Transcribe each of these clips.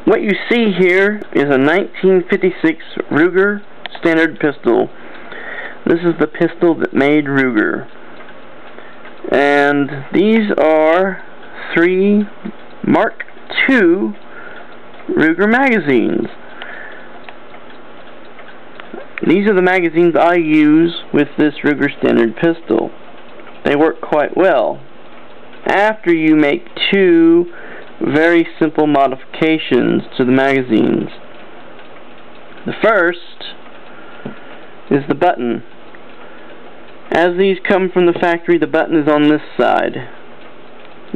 What you see here is a 1956 Ruger standard pistol. This is the pistol that made Ruger. And these are 3 Mark II Ruger magazines. These are the magazines I use with this Ruger standard pistol. They work quite well. After you make 2 very simple modifications to the magazines. The first is the button. As these come from the factory, the button is on this side.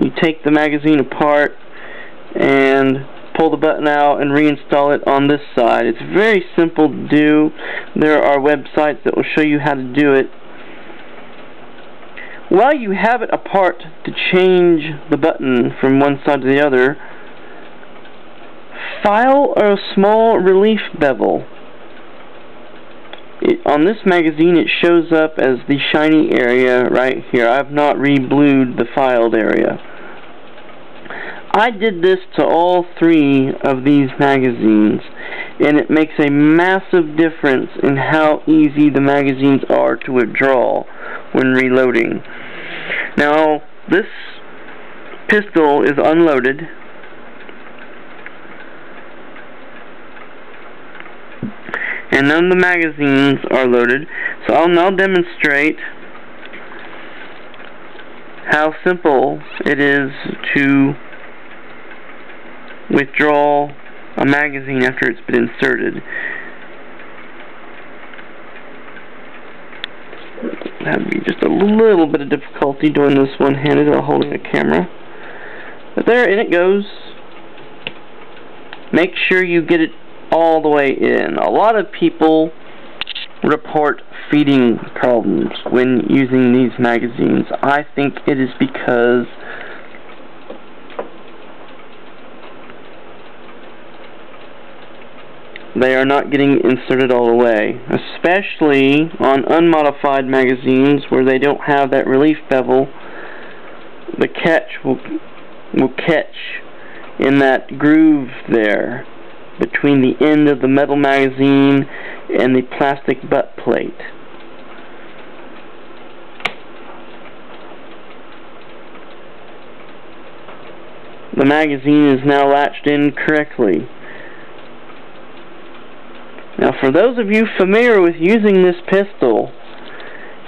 You take the magazine apart and pull the button out and reinstall it on this side. It's very simple to do. There are websites that will show you how to do it. While you have it apart to change the button from one side to the other, file a small relief bevel. On this magazine it shows up as the shiny area right here. I've not re-blued the filed area. I did this to all 3 of these magazines, and it makes a massive difference in how easy the magazines are to withdraw when reloading. Now, this pistol is unloaded. And none of the magazines are loaded, so I'll now demonstrate how simple it is to withdraw a magazine after it's been inserted. That would be just a little bit of difficulty doing this one-handed while holding a camera. But there, in it goes. Make sure you get it all the way in. A lot of people report feeding problems when using these magazines. I think it is because they are not getting inserted all the way, especially on unmodified magazines where they don't have that relief bevel. The catch will catch in that groove there between the end of the metal magazine and the plastic butt plate. The magazine is now latched in correctly. Now, for those of you familiar with using this pistol,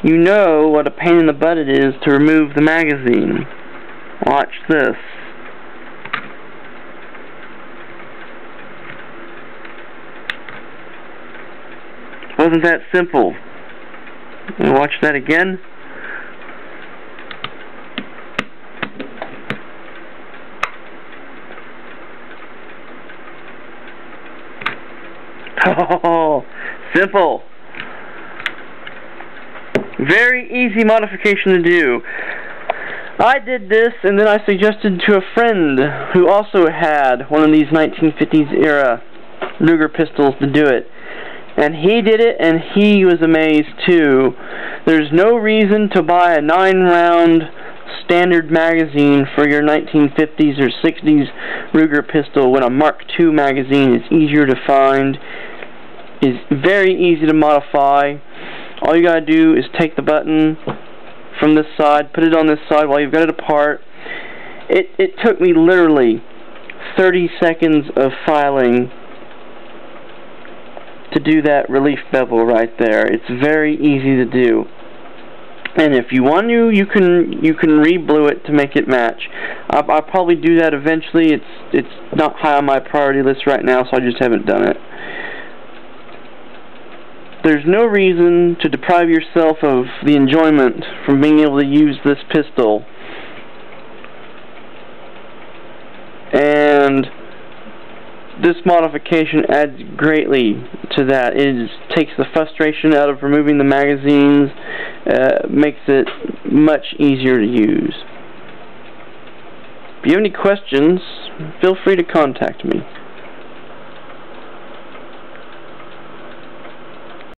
you know what a pain in the butt it is to remove the magazine. Watch this. Wasn't that simple? And watch that again. Oh, simple. Very easy modification to do. I did this and then I suggested to a friend who also had one of these 1950s era Ruger pistols to do it. And he did it and he was amazed too. There's no reason to buy a 9-round standard magazine for your 1950s or 60s Ruger pistol when a Mark II magazine is easier to find, is very easy to modify. All you gotta do is take the button from this side, put it on this side while you've got it apart. It took me literally 30 seconds of filing to do that relief bevel right there. It's very easy to do. And if you want to, you can re-blue it to make it match. I'll probably do that eventually. It's not high on my priority list right now, so I just haven't done it. There's no reason to deprive yourself of the enjoyment from being able to use this pistol. And this modification adds greatly to that. It takes the frustration out of removing the magazines, makes it much easier to use. If you have any questions, feel free to contact me.